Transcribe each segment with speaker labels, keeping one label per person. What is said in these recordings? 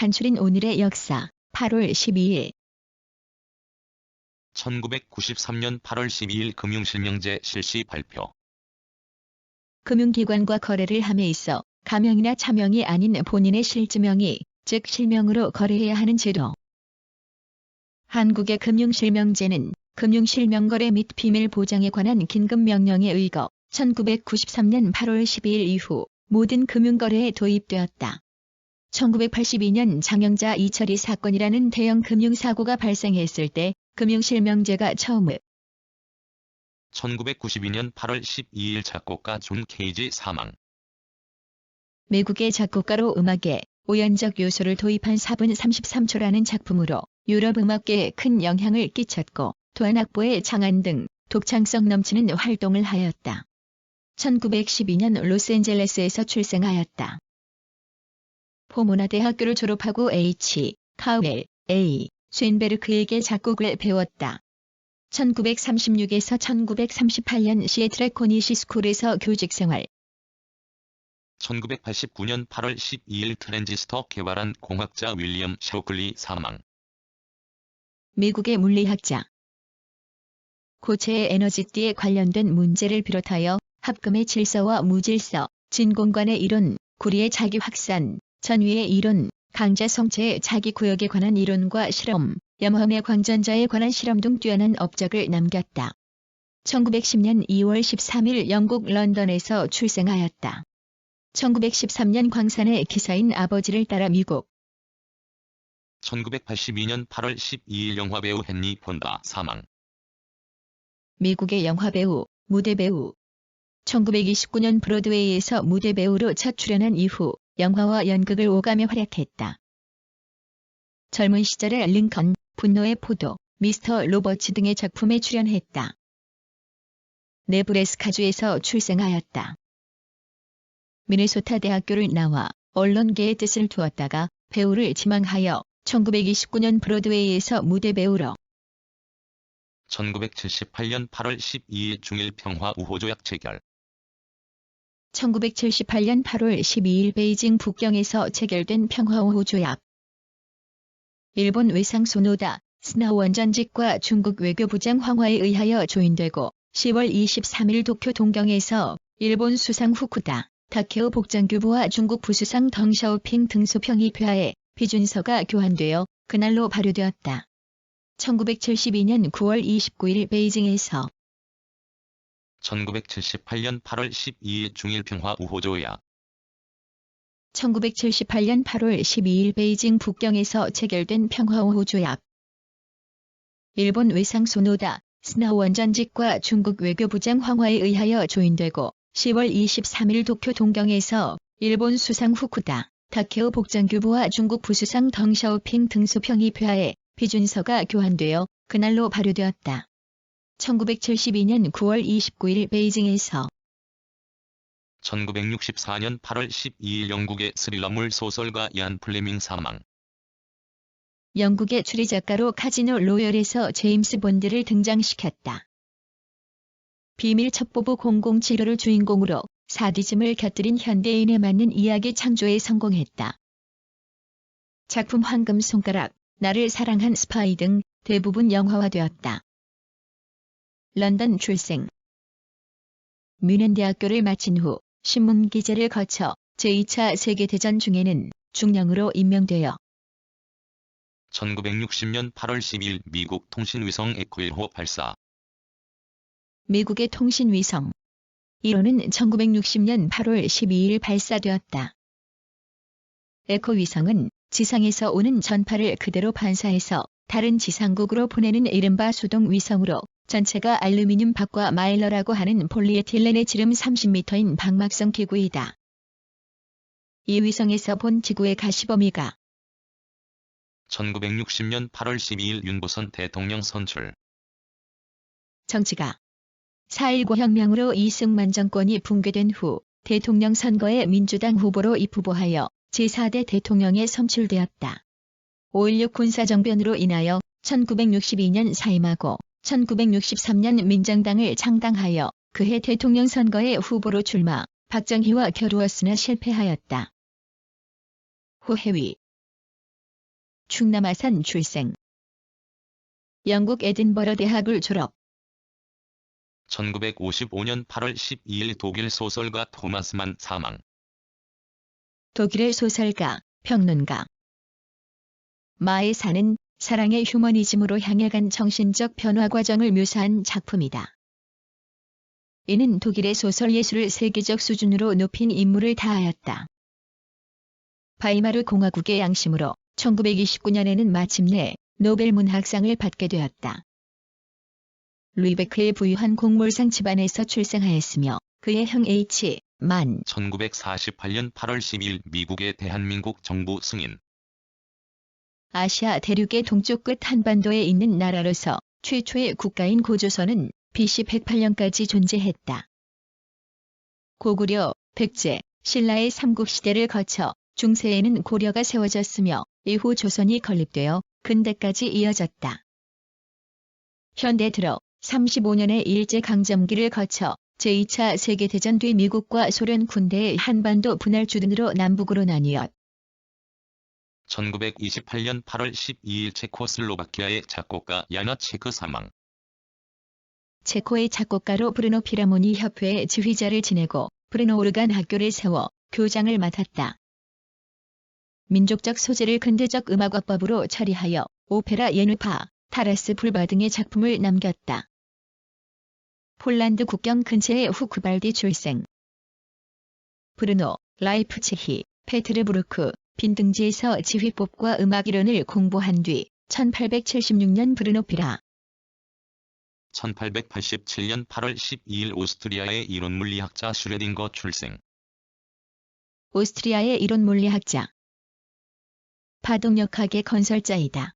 Speaker 1: 간추린 오늘의 역사. 8월 12일
Speaker 2: 1993년 8월 12일 금융실명제 실시 발표.
Speaker 1: 금융기관과 거래를 함에 있어 가명이나 차명이 아닌 본인의 실지명의, 즉 실명으로 거래해야 하는 제도. 한국의 금융실명제는 금융실명거래 및 비밀보장에 관한 긴급명령에 의거 1993년 8월 12일 이후 모든 금융거래에 도입되었다. 1982년 장영자 이철이 사건이라는 대형 금융사고가 발생했을 때 금융실명제가 처음으로
Speaker 2: 1992년 8월 12일 작곡가 존 케이지 사망.
Speaker 1: 미국의 작곡가로 음악에 오연적 요소를 도입한 4분 33초라는 작품으로 유럽 음악계에 큰 영향을 끼쳤고 또한 악보의 장안 등 독창성 넘치는 활동을 하였다. 1912년 로스앤젤레스에서 출생하였다. 포모나대학교를 졸업하고 H. 카웰, A. 쇤베르크에게 작곡을 배웠다. 1936에서 1938년 시애틀의 코니시 스쿨에서 교직생활.
Speaker 2: 1989년 8월 12일 트랜지스터 개발한 공학자 윌리엄 쇼클리 사망.
Speaker 1: 미국의 물리학자. 고체의 에너지띠에 관련된 문제를 비롯하여 합금의 질서와 무질서, 진공관의 이론, 구리의 자기 확산, 전위의 이론, 강자 성체의 자기 구역에 관한 이론과 실험, 염화음의 광전자에 관한 실험 등 뛰어난 업적을 남겼다. 1910년 2월 13일 영국 런던에서 출생하였다. 1913년 광산의 기사인 아버지를 따라 미국.
Speaker 2: 1982년 8월 12일 영화배우 헨리 fonda 사망.
Speaker 1: 미국의 영화배우, 무대배우. 1929년 브로드웨이에서 무대배우로 첫 출연한 이후 영화와 연극을 오가며 활약했다. 젊은 시절에 링컨, 분노의 포도, 미스터 로버츠 등의 작품에 출연했다. 네브래스카주에서 출생하였다. 미네소타 대학교를 나와 언론계의 뜻을 두었다가 배우를 지망하여 1929년 브로드웨이에서 무대배우로
Speaker 2: 1978년 8월 12일 중일 평화 우호조약 체결.
Speaker 1: 1978년 8월 12일 베이징 북경에서 체결된 평화우호조약. 일본 외상소 노다 스나원 전직과 중국 외교부장 황화에 의하여 조인되고 10월 23일 도쿄 동경에서 일본 수상 후쿠다 다케오 복장교부와 중국 부수상 덩샤오핑 등소평의표하에批准서가 교환되어 그날로 발효되었다. 1972년 9월 29일 베이징에서
Speaker 2: 1978년 8월 12일 중일 평화 우호조약.
Speaker 1: 1978년 8월 12일 베이징 북경에서 체결된 평화우호조약. 일본 외상소 노다 스나원 전직과 중국 외교부장 황화에 의하여 조인되고 10월 23일 도쿄 동경에서 일본 수상 후쿠다 다케오 복장교부와 중국 부수상 덩샤오핑 등소평의표하에批准서가 교환되어 그날로 발효되었다. 1972년 9월 29일 베이징에서
Speaker 2: 1964년 8월 12일 영국의 스릴러물 소설가 이안 플레밍 사망.
Speaker 1: 영국의 추리작가로 카지노 로열에서 제임스 본드를 등장시켰다. 비밀 첩보부 007호를 주인공으로 사디즘을 곁들인 현대인에 맞는 이야기 창조에 성공했다. 작품 황금 손가락, 나를 사랑한 스파이 등 대부분 영화화되었다. 런던 출생. 뮌헨 대학교를 마친 후 신문 기자를 거쳐 제2차 세계대전 중에는 중령으로 임명되어
Speaker 2: 1960년 8월 10일 미국 통신위성 에코 1호 발사.
Speaker 1: 미국의 통신위성 1호는 1960년 8월 12일 발사되었다. 에코 위성은 지상에서 오는 전파를 그대로 반사해서 다른 지상국으로 보내는 이른바 수동 위성으로 전체가 알루미늄 박과 마일러라고 하는 폴리에틸렌의 지름 30m인 방막성 기구이다. 이 위성에서 본 지구의 가시범위가
Speaker 2: 1960년 8월 12일 윤보선 대통령 선출.
Speaker 1: 정치가 4.19 혁명으로 이승만 정권이 붕괴된 후 대통령 선거에 민주당 후보로 입후보하여 제4대 대통령에 선출되었다. 5.16 군사정변으로 인하여 1962년 사임하고 1963년 민정당을 창당하여 그해 대통령 선거에 후보로 출마, 박정희와 겨루었으나 실패하였다. 호혜위 충남 아산 출생. 영국 에딘버러 대학을 졸업.
Speaker 2: 1955년 8월 12일 독일 소설가 토마스 만 사망.
Speaker 1: 독일의 소설가, 평론가. 마의 사는 사랑의 휴머니즘으로 향해 간 정신적 변화 과정을 묘사한 작품이다. 이는 독일의 소설 예술을 세계적 수준으로 높인 임무를 다하였다. 바이마르 공화국의 양심으로 1929년에는 마침내 노벨 문학상을 받게 되었다. 루이베크에 부유한 곡물상 집안에서 출생하였으며 그의 형 H. 만
Speaker 2: 1948년 8월 12일 미국의 대한민국 정부 승인.
Speaker 1: 아시아 대륙의 동쪽 끝 한반도에 있는 나라로서 최초의 국가인 고조선은 BC 108년까지 존재했다. 고구려, 백제, 신라의 삼국시대를 거쳐 중세에는 고려가 세워졌으며 이후 조선이 건립되어 근대까지 이어졌다. 현대 들어 35년의 일제강점기를 거쳐 제2차 세계대전 뒤 미국과 소련 군대의 한반도 분할 주둔으로 남북으로 나뉘었.
Speaker 2: 1928년 8월 12일 체코슬로바키아의 작곡가 야나체크 사망.
Speaker 1: 체코의 작곡가로 브루노 피라모니 협회의 지휘자를 지내고 브루노 오르간 학교를 세워 교장을 맡았다. 민족적 소재를 근대적 음악어법으로 처리하여 오페라 예누파, 타라스 불바 등의 작품을 남겼다. 폴란드 국경 근처의 후크발디 출생. 브루노, 라이프치히, 페테르부르크, 빈 등지에서 지휘법과 음악 이론을 공부한 뒤 1876년 브루노 피라.
Speaker 2: 1887년 8월 12일 오스트리아의 이론물리학자 슈레딩거 출생.
Speaker 1: 오스트리아의 이론물리학자. 파동역학의 건설자이다.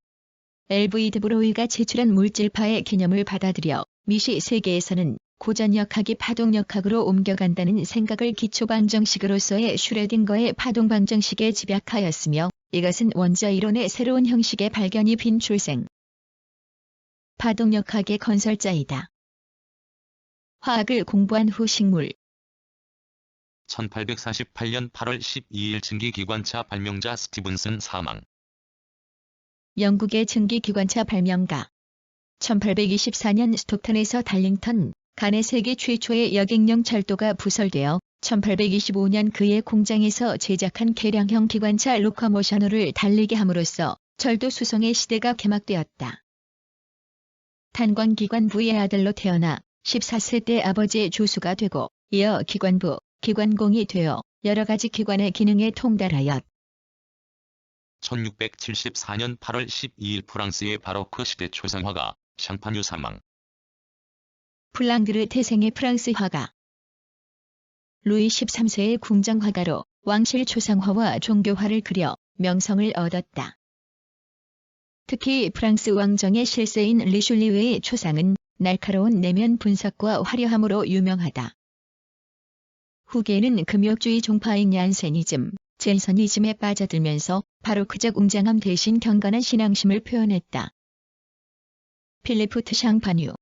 Speaker 1: 엘브이드 브로이가 제출한 물질파의 개념을 받아들여 미시 세계에서는 고전역학이 파동역학으로 옮겨간다는 생각을 기초방정식으로서의 슈레딩거의 파동방정식에 집약하였으며 이것은 원자 이론의 새로운 형식의 발견이 빈 출생. 파동역학의 건설자이다. 화학을 공부한 후 식물.
Speaker 2: 1848년 8월 12일 증기기관차 발명자 스티븐슨 사망.
Speaker 1: 영국의 증기기관차 발명가. 1824년 스톡턴에서 달링턴, 간의 세계 최초의 여객용 철도가 부설되어 1825년 그의 공장에서 제작한 개량형 기관차 로커모션호를 달리게 함으로써 철도 수송의 시대가 개막되었다. 탄광기관부의 아들로 태어나 14세 때 아버지의 조수가 되고 이어 기관부, 기관공이 되어 여러 가지 기관의 기능에 통달하였.
Speaker 2: 1674년 8월 12일 프랑스의 바로크 시대 초상화가 샹파뉴 사망.
Speaker 1: 플랑드르 태생의 프랑스 화가. 루이 13세의 궁정화가로 왕실 초상화와 종교화를 그려 명성을 얻었다. 특히 프랑스 왕정의 실세인 리슐리우의 초상은 날카로운 내면 분석과 화려함으로 유명하다. 후계에는 금욕주의 종파인 얀세니즘, 젠서니즘에 빠져들면서 바로크적 웅장함 대신 경건한 신앙심을 표현했다. 필리프 트 샹파뉴.